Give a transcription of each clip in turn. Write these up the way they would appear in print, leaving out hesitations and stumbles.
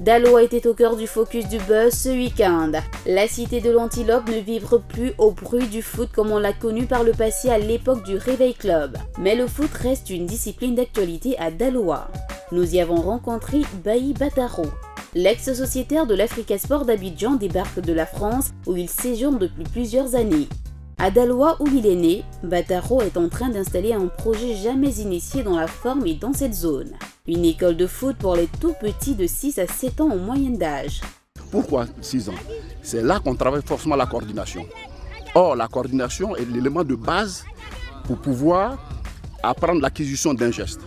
Daloa était au cœur du focus du buzz ce week-end. La cité de l'Antilope ne vibre plus au bruit du foot comme on l'a connu par le passé à l'époque du Réveil Club. Mais le foot reste une discipline d'actualité à Daloa. Nous y avons rencontré Bailly Bataro. L'ex-sociétaire de l'Africa Sport d'Abidjan débarque de la France où il séjourne depuis plusieurs années. À Daloa où il est né, Bataro est en train d'installer un projet jamais initié dans la forme et dans cette zone. Une école de foot pour les tout petits de 6 à 7 ans en moyenne d'âge. Pourquoi 6 ans? C'est là qu'on travaille forcément la coordination. Or, la coordination est l'élément de base pour pouvoir apprendre l'acquisition d'un geste.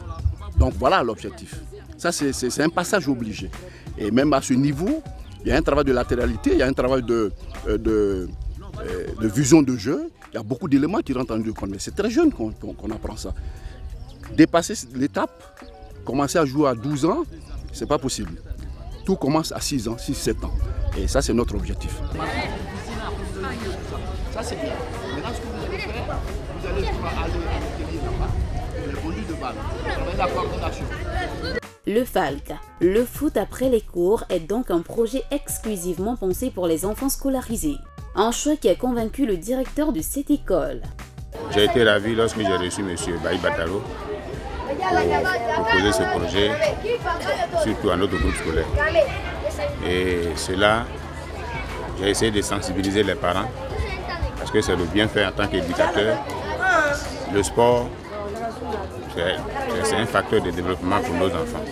Donc voilà l'objectif. Ça, c'est un passage obligé. Et même à ce niveau, il y a un travail de latéralité, il y a un travail de vision de jeu. Il y a beaucoup d'éléments qui rentrent en jeu. Mais c'est très jeune qu'on apprend ça. Dépasser l'étape, commencer à jouer à 12 ans, ce n'est pas possible. Tout commence à 6 ans, 6-7 ans. Et ça, c'est notre objectif. Ça, c'est bien. Maintenant, ce que vous allez faire, vous allez aller à l'atelier là-bas, le conduit de balle, travailler la coordination. Le FALC, le foot après les cours, est donc un projet exclusivement pensé pour les enfants scolarisés. Un choix qui a convaincu le directeur de cette école. J'ai été ravi lorsque j'ai reçu M. Bailly Bataro pour proposer ce projet, surtout à notre groupe scolaire. Et cela, j'ai essayé de sensibiliser les parents, parce que c'est le bienfait en tant qu'éducateur. Le sport, c'est un facteur de développement pour nos enfants.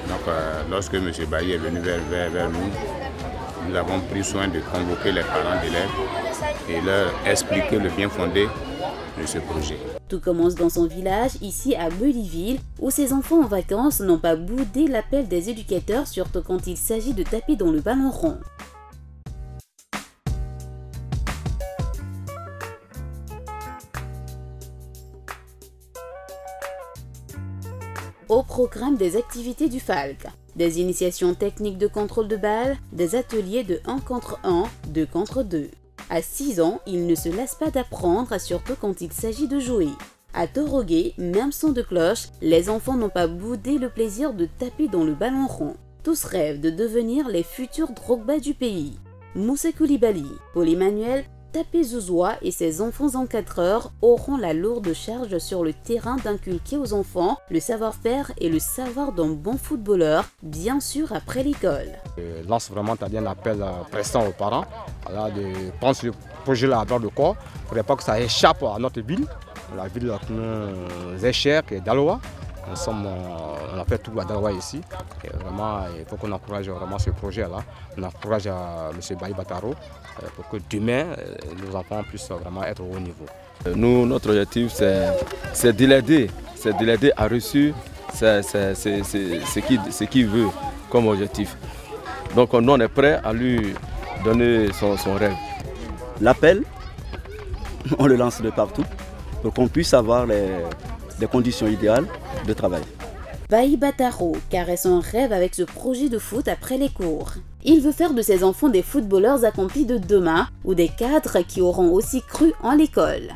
Donc, lorsque M. Bailly est venu vers nous, nous avons pris soin de convoquer les parents d'élèves et leur expliquer le bien fondé de ce projet. Tout commence dans son village, ici à Belleville, où ses enfants en vacances n'ont pas boudé l'appel des éducateurs, surtout quand il s'agit de taper dans le ballon rond. Au programme des activités du FALC, des initiations techniques de contrôle de balle, des ateliers de 1 contre 1, 2 contre 2. À 6 ans, il ne se lasse pas d'apprendre, surtout quand il s'agit de jouer. À Torogué, même son de cloche, les enfants n'ont pas boudé le plaisir de taper dans le ballon rond. Tous rêvent de devenir les futurs Drogba du pays. Moussa Koulibaly, Paul Emmanuel, Tapé Zouzoua et ses enfants encadreurs auront la lourde charge sur le terrain d'inculquer aux enfants le savoir-faire et le savoir d'un bon footballeur, bien sûr après l'école. Je lance vraiment un appel pressant aux parents de prendre ce projet-là à bord de corps. Il ne faudrait pas que ça échappe à notre ville, la ville qui nous est chère, qui est Daloa. On a fait tout à Daloa ici. Et vraiment, il faut qu'on encourage vraiment ce projet-là. On encourage M. Bailly Bataro pour que demain, nos enfants puissent vraiment être au haut niveau. Nous, notre objectif, c'est de l'aider à réussir ce qu'il veut comme objectif. Donc nous, on est prêt à lui donner son rêve. L'appel, on le lance de partout pour qu'on puisse avoir des conditions idéales de travail. Bailly Bataro caresse son rêve avec ce projet de foot après les cours. Il veut faire de ses enfants des footballeurs accomplis de demain ou des cadres qui auront aussi cru en l'école.